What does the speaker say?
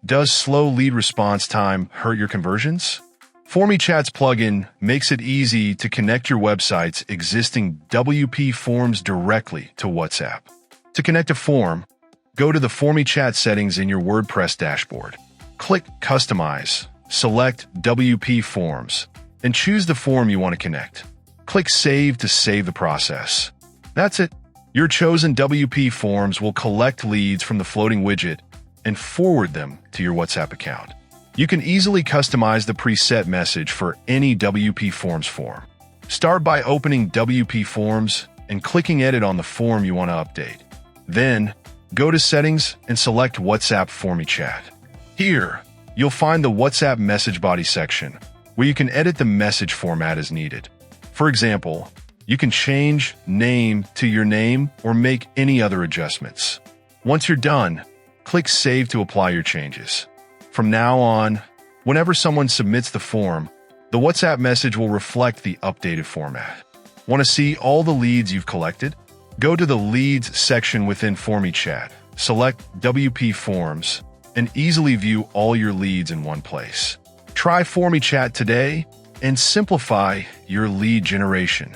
Does slow lead response time hurt your conversions? FormyChat's plugin makes it easy to connect your website's existing WP forms directly to WhatsApp. To connect a form, go to the FormyChat settings in your WordPress dashboard. Click Customize, select WP Forms, and choose the form you want to connect. Click Save to save the process. That's it. Your chosen WP forms will collect leads from the floating widget and forward them to your WhatsApp account. You can easily customize the preset message for any WP Forms form. Start by opening WP Forms and clicking Edit on the form you want to update. Then, go to Settings and select WhatsApp FormyChat. Here, you'll find the WhatsApp message body section, where you can edit the message format as needed. For example, you can change name to your name or make any other adjustments. Once you're done, click Save to apply your changes. From now on, whenever someone submits the form, the WhatsApp message will reflect the updated format. Want to see all the leads you've collected? Go to the Leads section within FormyChat, select WP Forms, and easily view all your leads in one place. Try FormyChat today and simplify your lead generation.